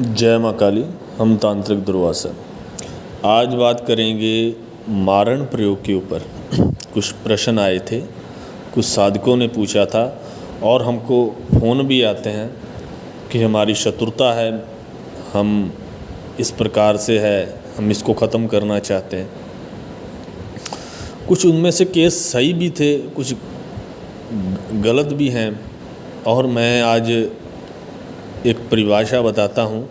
जय माँ काली। हम तांत्रिक दुर्वासा आज बात करेंगे मारण प्रयोग के ऊपर। कुछ प्रश्न आए थे, कुछ साधकों ने पूछा था और हमको फ़ोन भी आते हैं कि हमारी शत्रुता है, हम इस प्रकार से है, हम इसको ख़त्म करना चाहते हैं। कुछ उनमें से केस सही भी थे, कुछ गलत भी हैं। और मैं आज एक परिभाषा बताता हूँ,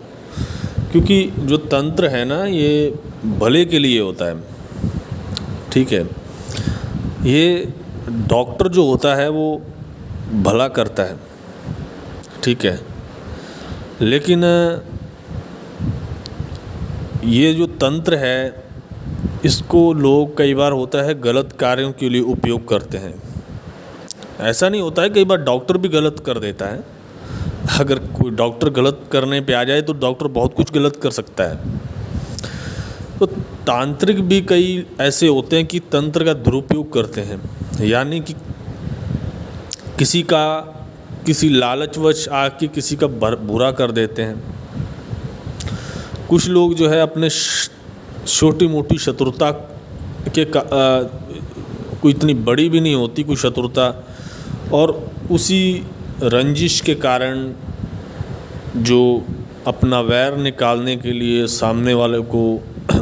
क्योंकि जो तंत्र है ना, ये भले के लिए होता है। ठीक है, ये डॉक्टर जो होता है वो भला करता है, ठीक है, लेकिन ये जो तंत्र है इसको लोग कई बार होता है गलत कार्यों के लिए उपयोग करते हैं। ऐसा नहीं होता है, कई बार डॉक्टर भी गलत कर देता है। अगर कोई डॉक्टर गलत करने पे आ जाए तो डॉक्टर बहुत कुछ गलत कर सकता है। तो तांत्रिक भी कई ऐसे होते हैं कि तंत्र का दुरुपयोग करते हैं, यानी कि किसी लालचवश आके किसी का बुरा कर देते हैं। कुछ लोग जो है अपने छोटी मोटी शत्रुता के कोई इतनी बड़ी भी नहीं होती कोई शत्रुता, और उसी रंजिश के कारण जो अपना वैर निकालने के लिए सामने वाले को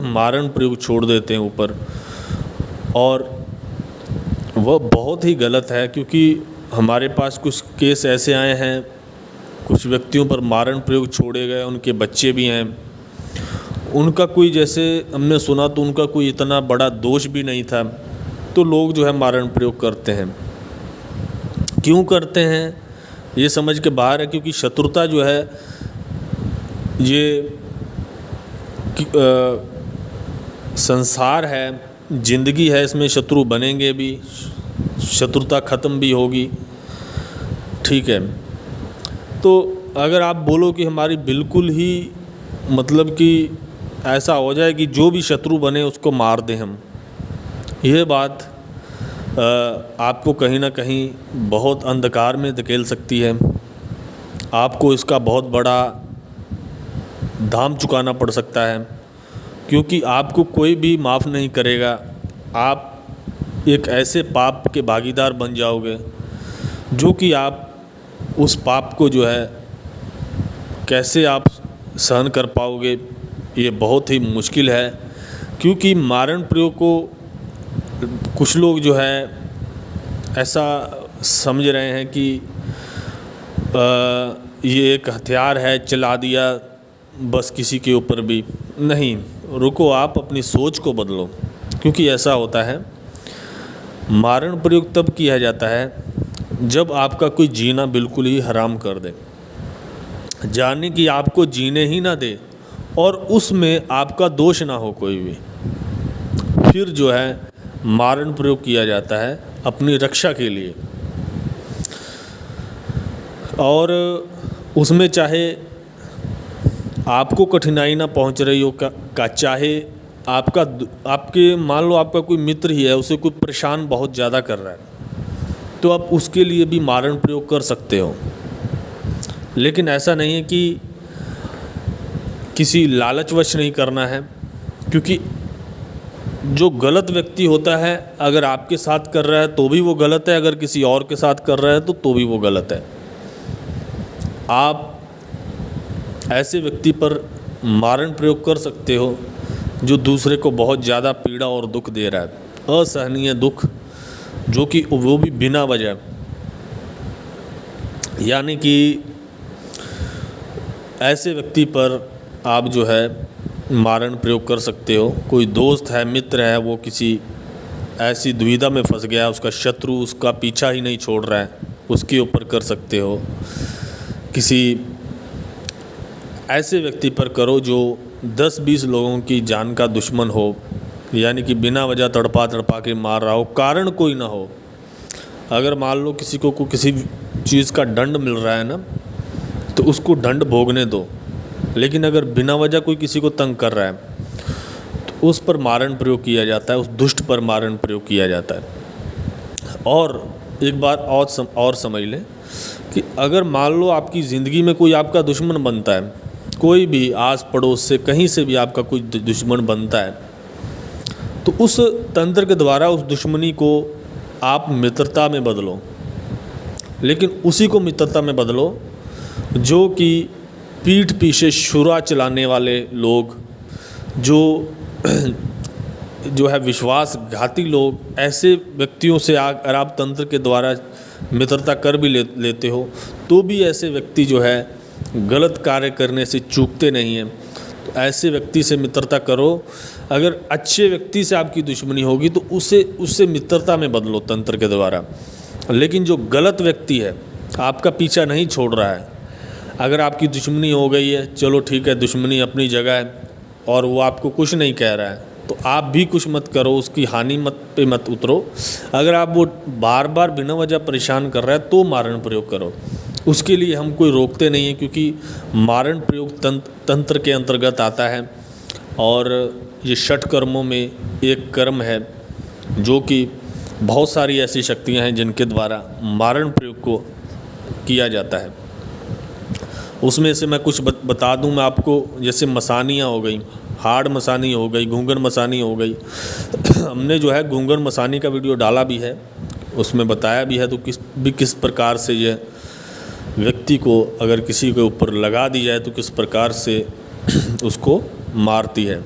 मारण प्रयोग छोड़ देते हैं ऊपर। और वह बहुत ही गलत है, क्योंकि हमारे पास कुछ केस ऐसे आए हैं, कुछ व्यक्तियों पर मारण प्रयोग छोड़े गए, उनके बच्चे भी हैं। उनका कोई, जैसे हमने सुना, तो उनका कोई इतना बड़ा दोष भी नहीं था, तो लोग जो है मारण प्रयोग करते हैं। क्यों करते हैं ये समझ के बाहर है, क्योंकि शत्रुता जो है ये संसार है, जिंदगी है, इसमें शत्रु बनेंगे भी, शत्रुता ख़त्म भी होगी। ठीक है, तो अगर आप बोलो कि हमारी बिल्कुल ही मतलब कि ऐसा हो जाए कि जो भी शत्रु बने उसको मार दें हम, यह बात आपको कहीं ना कहीं बहुत अंधकार में धकेल सकती है। आपको इसका बहुत बड़ा दाम चुकाना पड़ सकता है, क्योंकि आपको कोई भी माफ़ नहीं करेगा। आप एक ऐसे पाप के भागीदार बन जाओगे जो कि आप उस पाप को जो है कैसे आप सहन कर पाओगे, ये बहुत ही मुश्किल है। क्योंकि मारण प्रयोग को कुछ लोग जो है ऐसा समझ रहे हैं कि ये एक हथियार है, चला दिया बस किसी के ऊपर भी। नहीं, रुको, आप अपनी सोच को बदलो। क्योंकि ऐसा होता है, मारण प्रयोग तब किया जाता है जब आपका कोई जीना बिल्कुल ही हराम कर दे, जाने कि आपको जीने ही ना दे और उसमें आपका दोष ना हो कोई भी, फिर जो है मारण प्रयोग किया जाता है अपनी रक्षा के लिए। और उसमें चाहे आपको कठिनाई ना पहुंच रही हो का चाहे आपके मान लो आपका कोई मित्र ही है, उसे कोई परेशान बहुत ज़्यादा कर रहा है, तो आप उसके लिए भी मारण प्रयोग कर सकते हो। लेकिन ऐसा नहीं है कि किसी लालचवश नहीं करना है, क्योंकि जो गलत व्यक्ति होता है अगर आपके साथ कर रहा है तो भी वो गलत है, अगर किसी और के साथ कर रहा है तो भी वो गलत है। आप ऐसे व्यक्ति पर मारण प्रयोग कर सकते हो जो दूसरे को बहुत ज़्यादा पीड़ा और दुख दे रहा है, असहनीय दुख, जो कि वो भी बिना वजह। यानी कि ऐसे व्यक्ति पर आप जो है मारण प्रयोग कर सकते हो। कोई दोस्त है, मित्र है, वो किसी ऐसी दुविधा में फंस गया, उसका शत्रु उसका पीछा ही नहीं छोड़ रहा है, उसके ऊपर कर सकते हो। किसी ऐसे व्यक्ति पर करो जो 10-20 लोगों की जान का दुश्मन हो, यानी कि बिना वजह तड़पा तड़पा के मार रहा हो, कारण कोई ना हो। अगर मान लो किसी को किसी चीज़ का दंड मिल रहा है ना, तो उसको दंड भोगने दो। लेकिन अगर बिना वजह कोई किसी को तंग कर रहा है तो उस पर मारण प्रयोग किया जाता है, उस दुष्ट पर मारण प्रयोग किया जाता है। और एक बात और समझ लें कि अगर मान लो आपकी ज़िंदगी में कोई आपका दुश्मन बनता है, कोई भी आस पड़ोस से कहीं से भी आपका कोई दुश्मन बनता है तो उस तंत्र के द्वारा उस दुश्मनी को आप मित्रता में बदलो, लेकिन उसी को मित्रता में बदलो जो कि पीठ पीछे शुरा चलाने वाले लोग, जो है विश्वासघाती लोग, ऐसे व्यक्तियों से अगर आप तंत्र के द्वारा मित्रता कर भी लेते हो तो भी ऐसे व्यक्ति जो है गलत कार्य करने से चूकते नहीं हैं। तो ऐसे व्यक्ति से मित्रता करो। अगर अच्छे व्यक्ति से आपकी दुश्मनी होगी तो उससे मित्रता में बदलो तंत्र के द्वारा। लेकिन जो गलत व्यक्ति है, आपका पीछा नहीं छोड़ रहा है, अगर आपकी दुश्मनी हो गई है, चलो ठीक है, दुश्मनी अपनी जगह है और वो आपको कुछ नहीं कह रहा है तो आप भी कुछ मत करो, उसकी हानि पे मत उतरो। अगर आप वो बार बार बिना वजह परेशान कर रहा है तो मारण प्रयोग करो। उसके लिए हम कोई रोकते नहीं हैं, क्योंकि मारण प्रयोग तंत्र के अंतर्गत आता है और ये 6 कर्मों में एक कर्म है जो कि बहुत सारी ऐसी शक्तियां हैं जिनके द्वारा मारण प्रयोग को किया जाता है। उसमें से मैं कुछ बता दूं मैं आपको, जैसे मसानियाँ हो गई, हाड़ मसानी हो गई, घूंघर मसानी हो गई। हमने जो है घूंघर मसानी का वीडियो डाला भी है, उसमें बताया भी है तो किस प्रकार से यह व्यक्ति को अगर किसी के ऊपर लगा दी जाए तो किस प्रकार से उसको मारती है,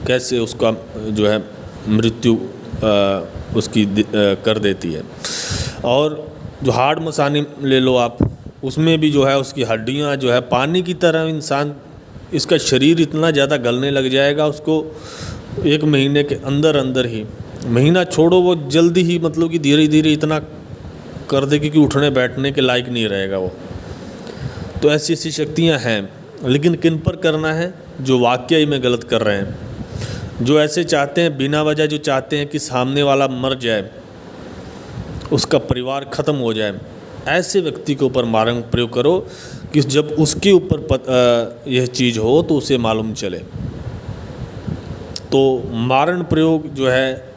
कैसे उसका जो है मृत्यु उसकी कर देती है। और जो हाड़ मसानी ले लो आप, उसमें भी जो है उसकी हड्डियां जो है पानी की तरह, इंसान इसका शरीर इतना ज़्यादा गलने लग जाएगा, उसको 1 महीने के अंदर ही, महीना छोड़ो, वो जल्दी ही मतलब कि धीरे धीरे इतना कर देगी कि उठने बैठने के लायक नहीं रहेगा वो। तो ऐसी ऐसी शक्तियाँ हैं, लेकिन किन पर करना है? जो वाकई में गलत कर रहे हैं, जो ऐसे चाहते हैं बिना वजह, जो चाहते हैं कि सामने वाला मर जाए, उसका परिवार ख़त्म हो जाए, ऐसे व्यक्ति के ऊपर मारण प्रयोग करो कि जब उसके ऊपर यह चीज़ हो तो उसे मालूम चले। तो मारण प्रयोग जो है,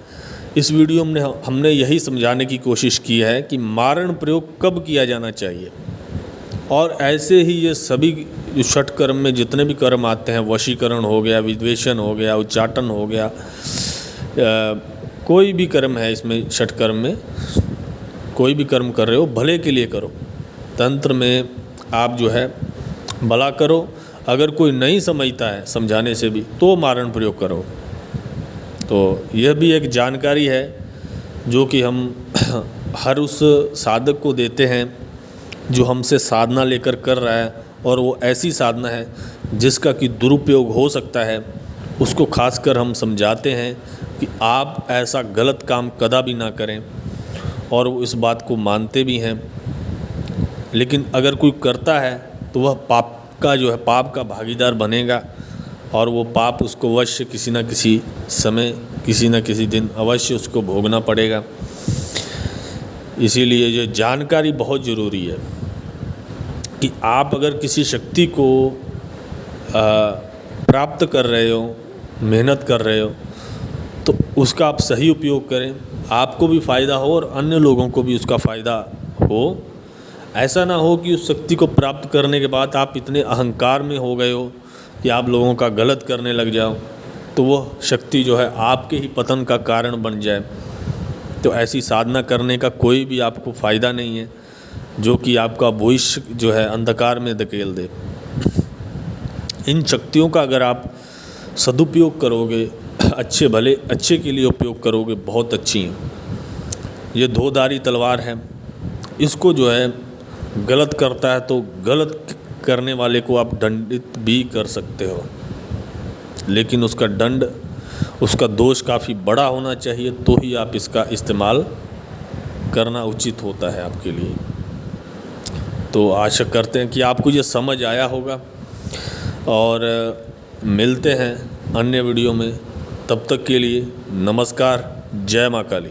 इस वीडियो में हमने यही समझाने की कोशिश की है कि मारण प्रयोग कब किया जाना चाहिए। और ऐसे ही ये सभी जो 6 कर्म में जितने भी कर्म आते हैं, वशीकरण हो गया, विद्वेषण हो गया, उच्चाटन हो गया, कोई भी कर्म है इसमें 6 कर्म में, कोई भी कर्म कर रहे हो भले के लिए करो। तंत्र में आप जो है भला करो। अगर कोई नहीं समझता है समझाने से भी तो मारण प्रयोग करो। तो यह भी एक जानकारी है जो कि हम हर उस साधक को देते हैं जो हमसे साधना लेकर कर रहा है, और वो ऐसी साधना है जिसका कि दुरुपयोग हो सकता है। उसको खासकर हम समझाते हैं कि आप ऐसा गलत काम कदा भी ना करें, और वो इस बात को मानते भी हैं। लेकिन अगर कोई करता है तो वह पाप का भागीदार बनेगा, और वो पाप उसको अवश्य किसी न किसी समय, किसी न किसी दिन अवश्य उसको भोगना पड़ेगा। इसीलिए ये जानकारी बहुत ज़रूरी है कि आप अगर किसी शक्ति को प्राप्त कर रहे हो, मेहनत कर रहे हो, तो उसका आप सही उपयोग करें, आपको भी फ़ायदा हो और अन्य लोगों को भी उसका फ़ायदा हो। ऐसा ना हो कि उस शक्ति को प्राप्त करने के बाद आप इतने अहंकार में हो गए हो कि आप लोगों का गलत करने लग जाओ, तो वह शक्ति जो है आपके ही पतन का कारण बन जाए। तो ऐसी साधना करने का कोई भी आपको फ़ायदा नहीं है, जो कि आपका भविष्य जो है अंधकार में धकेल दे। इन शक्तियों का अगर आप सदुपयोग करोगे, अच्छे के लिए उपयोग करोगे, बहुत अच्छी हैं। ये 2-धारी तलवार है, इसको जो है गलत करता है तो गलत करने वाले को आप दंडित भी कर सकते हो, लेकिन उसका दंड, उसका दोष काफ़ी बड़ा होना चाहिए, तो ही आप इसका इस्तेमाल करना उचित होता है आपके लिए। तो आशा करते हैं कि आपको ये समझ आया होगा, और मिलते हैं अन्य वीडियो में। तब तक के लिए नमस्कार। जय माँ काली।